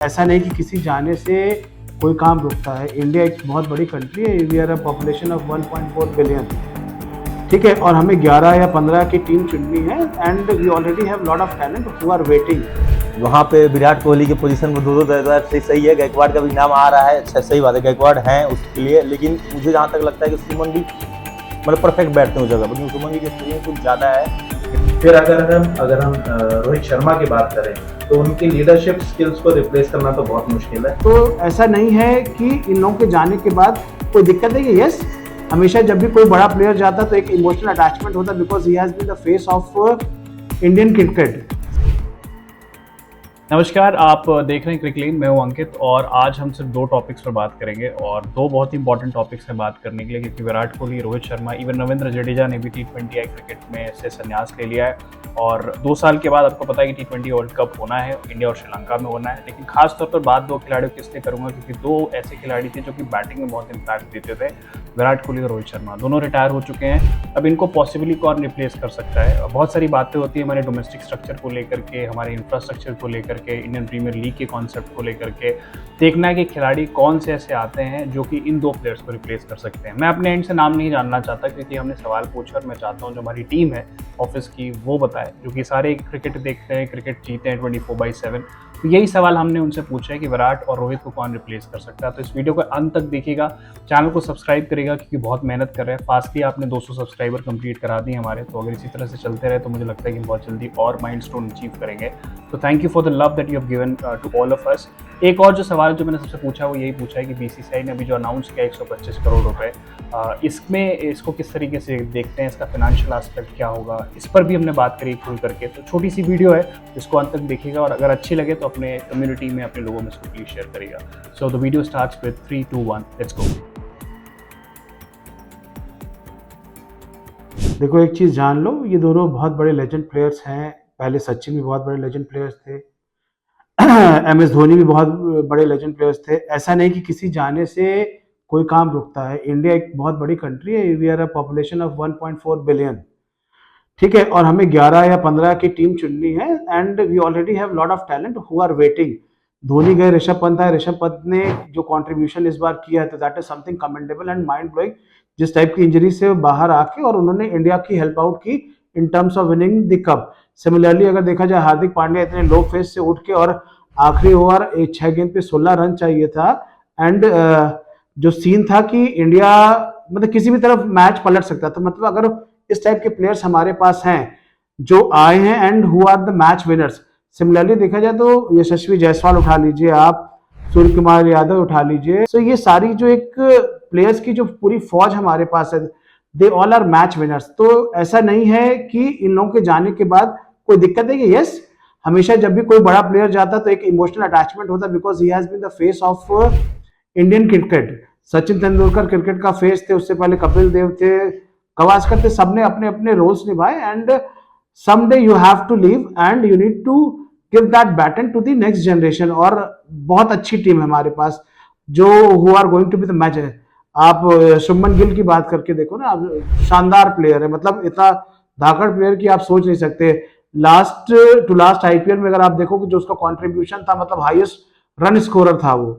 ऐसा नहीं कि किसी जाने से कोई काम रुकता है। इंडिया एक बहुत बड़ी कंट्री है। We are a population of 1.4 billion, ठीक है, और हमें 11 या 15 की टीम चुननी है and we already have lot of talent who are waiting. वहाँ पे विराट कोहली के पोजीशन में दो सही है। गायकवाड़ का भी नाम आ रहा है, अच्छा सही बात है, गायकवाड़ हैं उसके लिए, लेकिन मुझे जहाँ तक लगता है कि सुमन भी मतलब परफेक्ट बैठते हैं उस जगह पर, सुमन की एक्सपीरियंस कुछ ज़्यादा है। फिर अगर हम रोहित शर्मा की बात करें तो उनकी लीडरशिप स्किल्स को रिप्लेस करना तो बहुत मुश्किल है। तो ऐसा नहीं है कि इन लोगों के जाने के बाद कोई दिक्कत है कि यस, हमेशा जब भी कोई बड़ा प्लेयर जाता तो एक इमोशनल अटैचमेंट होता because he has been the face of Indian cricket. नमस्कार, आप देख रहे हैं क्रिकलीन। मैं हूं अंकित और आज हम सिर्फ दो टॉपिक्स पर बात करेंगे और दो बहुत ही इंपॉर्टेंट टॉपिक्स हैं बात करने के लिए, क्योंकि विराट कोहली, रोहित शर्मा, इवन रविंद्र जडेजा ने भी T20 क्रिकेट में से संन्यास ले लिया है और 2 साल के बाद आपको पता है कि T20 वर्ल्ड कप होना है, इंडिया और श्रीलंका में होना है। लेकिन खास तौर पर बात दो खिलाड़ियों की इसलिए करूंगा क्योंकि दो ऐसे खिलाड़ी थे जो कि बैटिंग में बहुत इंपैक्ट देते थे। विराट कोहली और रोहित शर्मा दोनों रिटायर हो चुके हैं। अब इनको पॉसिबली कौन रिप्लेस कर सकता है? बहुत सारी बातें होती है हमारे डोमेस्टिक स्ट्रक्चर को लेकर के, हमारे इंफ्रास्ट्रक्चर को लेकर के, इंडियन प्रीमियर लीग के कॉन्सेप्ट को लेकर के। देखना है कि खिलाड़ी कौन से ऐसे आते हैं जो कि इन दो प्लेयर्स को रिप्लेस कर सकते हैं। मैं अपने एंड से नाम नहीं जानना चाहता क्योंकि हमने सवाल पूछा और मैं चाहता हूं जो हमारी टीम है ऑफिस की वो बताए, जो कि सारे क्रिकेट देखते हैं, क्रिकेट जीते हैं 24/7। तो यही सवाल हमने उनसे पूछा है कि विराट और रोहित को कौन रिप्लेस कर सकता है। तो इस वीडियो को अंत तक देखिएगा, चैनल को सब्सक्राइब करेगा क्योंकि बहुत मेहनत कर रहे हैं। फास्टली आपने 200 सब्सक्राइबर कंप्लीट करा दिए हमारे, तो अगर इसी तरह से चलते रहे तो मुझे लगता है कि बहुत जल्दी और माइलस्टोन अचीव करेंगे। तो thank you for the love that you have given to all of us. एक और जो सवाल जो मैंने सबसे पूछा वो यही पूछा है कि BCCI ने अभी जो अनाउंस किया 125 करोड़ रुपए, इसमें इसको किस तरीके से देखते हैं, इसका फाइनेंशियल एस्पेक्ट क्या होगा, इस पर भी हमने बात करी खुल करके। तो छोटी सी वीडियो है, इसको अंत तक देखिएगा और अगर अच्छी लगे तो अपने कम्युनिटी में अपने लोगों में इसको प्लीज शेयर करिएगा। So the video starts with 3, 2, 1, let's go. देखो एक चीज जान लो, ये दोनों बहुत बड़े लेजेंड प्लेयर्स हैं। पहले सचिन भी बहुत बड़े लेजेंड प्लेयर्स थे, MS धोनी भी बहुत बड़े लेजेंड प्लेयर्स थे। ऐसा नहीं कि किसी जाने से कोई काम रुकता है। इंडिया एक बहुत बड़ी कंट्री है। We are a population of 1.4 billion, ठीक है, और हमें 11 या 15 की टीम चुननी है and we already have lot of talent who are waiting. Dhoni गए, ऋषभ पंत आए, ऋषभ पंत ने जो कंट्रीब्यूशन इस बार किया है तो that is something commendable and mind blowing. जिस टाइप की इंजरी से बाहर आके और उन्होंने इंडिया की हेल्प आउट की in terms of winning the cup. Similarly अगर देखा जाए, हार्दिक पांड्या इतने लो फेस से उठ के और आखिरी ओवर 6 गेंद पे 16 रन चाहिए था एंड जो सीन था कि इंडिया मतलब किसी भी तरफ मैच पलट सकता था। मतलब अगर इस टाइप के प्लेयर्स हमारे पास हैं जो आए हैं and who are the match winners. Similarly देखा जाए तो यशस्वी जायसवाल उठा लीजिए, आप सूर्य कुमार यादव उठा लीजिए। तो ये सारी जो एक प्लेयर्स की जो पूरी फौज हमारे पास है, they all are match winners. तो ऐसा नहीं है कि इन लोगों के जाने के बाद कोई दिक्कत है कि यस, हमेशा जब भी कोई बड़ा प्लेयर जाता तो एक इमोशनल अटैचमेंट होता because he has been the face of Indian cricket. Sachin Tendulkar cricket का फेस थे, उससे पहले कपिल देव थे, गावस्कर थे। सबने अपने अपने रोल्स निभाए and someday you have to leave and you need to give that baton to the next generation। और बहुत अच्छी टीम है हमारे पास जो who are going to be the match है। आप शुभमन गिल की बात करके देखो ना, शानदार प्लेयर है, मतलब इतना धाकड़ प्लेयर की आप सोच नहीं सकते। लास्ट टू लास्ट IPL में अगर आप देखो कि जो उसका कंट्रीब्यूशन था, मतलब हाईएस्ट रन स्कोरर था वो।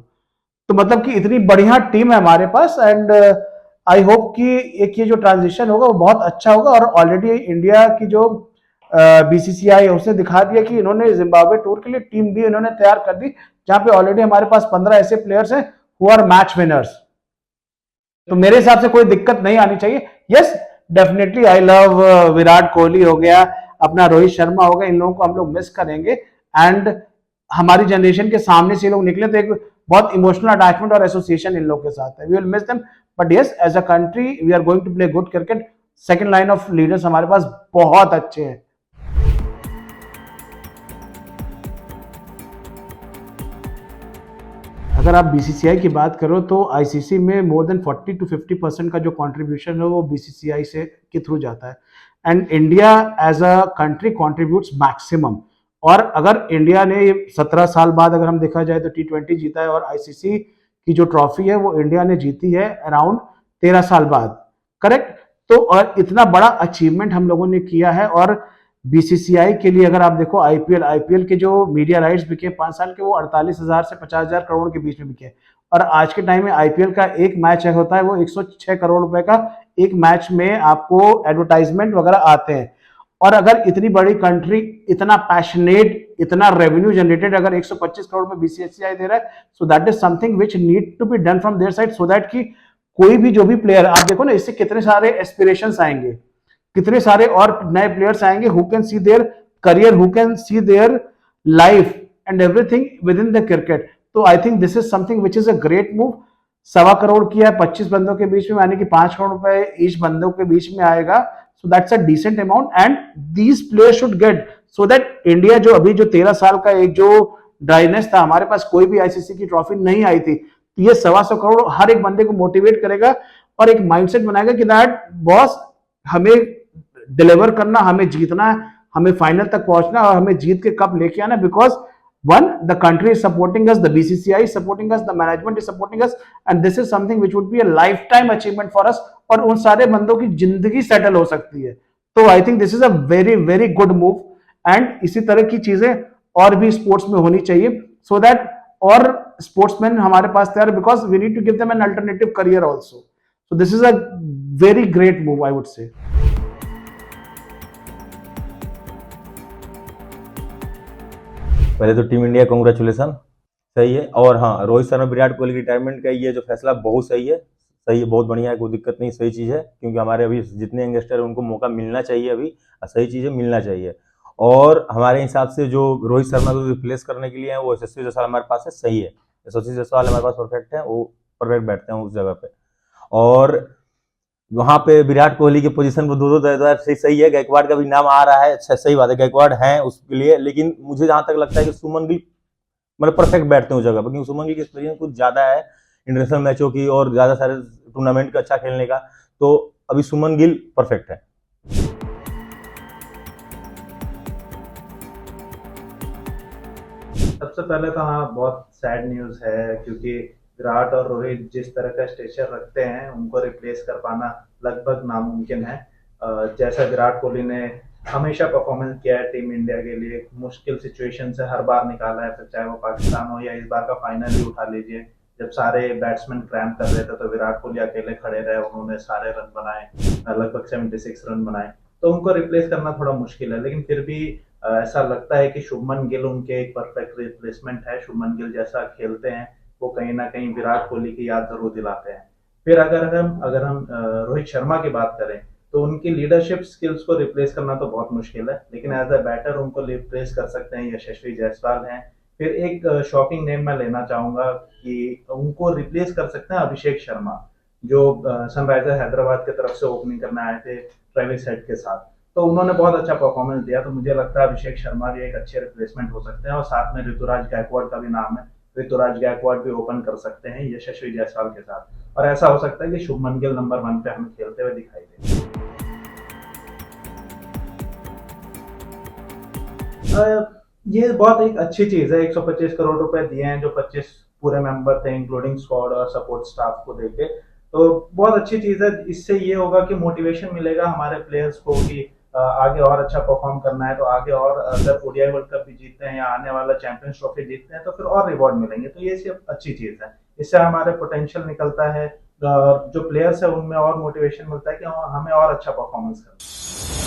तो मतलब कि इतनी बढ़िया टीम है हमारे पास एंड आई होप कि एक ये जो ट्रांजिशन होगा वो बहुत अच्छा होगा। और ऑलरेडी इंडिया की जो BCCI है उसने दिखा दिया कि इन्होंने जिम्बाब्वे टूर के लिए टीम भी इन्होंने तैयार कर दी, जहां पे ऑलरेडी हमारे पास 15 ऐसे प्लेयर्स हैं हु आर मैच विनर्स। तो मेरे हिसाब से कोई दिक्कत नहीं आनी चाहिए। Yes, definitely I love Virat Kohli हो गया, अपना रोहित शर्मा हो गया, इन लोगों को हम लोग मिस करेंगे एंड हमारी जनरेशन के सामने से लोग निकले तो एक बहुत इमोशनल अटैचमेंट और एसोसिएशन इन लोगों के साथ है। We will miss them, but yes, as a country we are going to play good cricket. Second line of leaders हमारे पास बहुत अच्छे हैं। अगर आप BCCI की बात करो तो ICC में मोर देन 40 to 50% का जो कंट्रीब्यूशन है वो BCCI से के थ्रू जाता है and India as a country contributes maximum. और अगर इंडिया ने 17 साल बाद अगर हम देखा जाए तो T20 जीता है और ICC की जो ट्रॉफी है वो इंडिया ने जीती है अराउंड 13 साल बाद, करेक्ट। तो और इतना बड़ा अचीवमेंट हम लोगों ने किया है और बीसीसीआई के लिए अगर आप देखो आईपीएल के जो मीडिया राइट्स बिके 5 साल के, वो 48,000 से 50,000 करोड़ के बीच में बिके। और आज के टाइम में आईपीएल का एक मैच होता है वो 106 करोड़ रुपए का एक मैच में आपको एडवर्टाइजमेंट वगैरह आते हैं। और अगर इतनी बड़ी कंट्री, इतना पैशनेट, इतना रेवेन्यू जनरेटेड अगर 125 करोड़ में बीसीसीआई दे रहा है, so that is something which need to be done from their side, so that कि कोई भी जो भी प्लेयर, आप देखो ना, इससे कितने सारे एस्पिरेशंस आएंगे, कितने सारे और नए प्लेयर्स आएंगे who can see their career, who can see their life and everything within the cricket. तो I think this is something which is a great move. 1.25 crore किया है 25 बंदों के बीच में, यानी कि 5 करोड़ रुपए ईच बंदों के बीच में आएगा। So that's a decent amount and these players should get, so that India जो अभी जो 13 साल का एक जो ड्राइनेस था, हमारे पास कोई भी आईसीसी की ट्रॉफी नहीं आई थी, तो ये 1.25 करोड़ हर एक बंदे को मोटिवेट करेगा और एक माइंडसेट बनाएगा कि दैट बॉस, हमें डिलीवर करना, हमें जीतना है, हमें फाइनल तक पहुंचना और हमें जीत के कप लेके आना। Because one, the country is supporting us, the BCCI is supporting us, the management is supporting us, and this is something which would be a lifetime achievement for us, और उन सारे बंदों की जिंदगी सेटल हो सकती है। तो I think this is a very very good move and इसी तरह की चीजें और भी स्पोर्ट्स में होनी चाहिए, सो दैट और स्पोर्ट्समैन हमारे पास तैयार, because we need to give them an alternative career also. So this is a very great move, I would say. पहले तो टीम इंडिया कांग्रेचुलेसन, सही है। और हाँ, रोहित शर्मा विराट कोहली की रिटायरमेंट का ये जो फैसला बहुत सही है, बहुत बढ़िया है, कोई दिक्कत नहीं, सही चीज़ है। क्योंकि हमारे अभी जितने यंगस्टर हैं उनको मौका मिलना चाहिए अभी, सही चीज़ है, मिलना चाहिए। और हमारे हिसाब से जो रोहित शर्मा को रिप्लेस करने के लिए है वो यशस्वी जायसवाल हमारे पास है, सही है। यशस्वी जायसवाल हमारे पास परफेक्ट है, वो परफेक्ट बैठते हैं उस जगह पे। और वहाँ पे विराट कोहली की पोजीशन पर दो सही है। गायकवाड़ का भी नाम आ रहा है, अच्छा, सही बात है, गायकवाड़ हैं उसके लिए। लेकिन मुझे जहाँ तक लगता है कि सुमन गिल मतलब परफेक्ट बैठते हैं उस जगह पर, क्योंकि सुमन गिल की एक्सपीरियंस कुछ ज़्यादा है इंटरनेशनल मैचों की और ज़्यादा सारे टूर्नामेंट का अच्छा खेलने का। तो अभी सुमन गिल परफेक्ट है। सबसे पहले तो हाँ, बहुत सैड न्यूज़ है, क्योंकि विराट और रोहित जिस तरह का स्टेचर रखते हैं उनको रिप्लेस कर पाना लगभग नामुमकिन है। जैसा विराट कोहली ने हमेशा परफॉर्मेंस किया है टीम इंडिया के लिए, मुश्किल सिचुएशन से हर बार निकाला है, फिर चाहे वो पाकिस्तान हो या इस बार का फाइनल ही उठा लीजिए। जब सारे बैट्समैन क्रैम्प कर रहे थे तो विराट कोहली अकेले खड़े रहे, उन्होंने सारे रन बनाए, लगभग 76 रन बनाए। तो उनको रिप्लेस करना थोड़ा मुश्किल है, लेकिन फिर भी ऐसा लगता है कि शुभमन गिल उनके एक परफेक्ट रिप्लेसमेंट है। शुभमन गिल जैसा खेलते हैं वो कहीं ना कहीं विराट कोहली की याद जरूर दिलाते हैं। फिर अगर हम रोहित शर्मा की बात करें तो उनकी लीडरशिप स्किल्स को रिप्लेस करना तो बहुत मुश्किल है, लेकिन एज अ बैटर उनको रिप्लेस कर सकते हैं यशस्वी जायसवाल हैं। फिर एक शॉकिंग नेम मैं लेना चाहूंगा कि उनको रिप्लेस कर सकते हैं अभिषेक शर्मा, जो सनराइजर हैदराबाद की तरफ से ओपनिंग करने आए थे ट्रेविस हेड के साथ। तो उन्होंने बहुत अच्छा परफॉर्मेंस दिया, तो मुझे लगता है अभिषेक शर्मा भी एक अच्छे रिप्लेसमेंट हो सकते हैं। और साथ में ऋतुराज गायकवाड़ का भी नाम है, ऋतुराज गायकवाड़ भी ओपन कर सकते हैं यशस्वी जायसवाल के साथ। और ऐसा हो सकता है कि शुभमन गिल नंबर 1 पे हमें खेलते हुए दिखाई दे। ये बहुत एक अच्छी चीज है, 125 करोड़ रुपए दिए हैं जो 25 पूरे मेंबर थे इंक्लूडिंग स्क्वाड और सपोर्ट स्टाफ को देके, तो बहुत अच्छी चीज है। इससे ये होगा कि मोटिवेशन मिलेगा हमारे प्लेयर्स को कि आगे और अच्छा परफॉर्म करना है, तो आगे और अगर ओडीआई वर्ल्ड कप भी जीतते हैं या आने वाला चैंपियंस ट्रॉफी जीतते हैं तो फिर और रिवॉर्ड मिलेंगे। तो ये सिर्फ अच्छी चीज है, इससे हमारे पोटेंशियल निकलता है, जो प्लेयर्स है उनमें और मोटिवेशन मिलता है कि हमें और अच्छा परफॉर्मेंस करना है।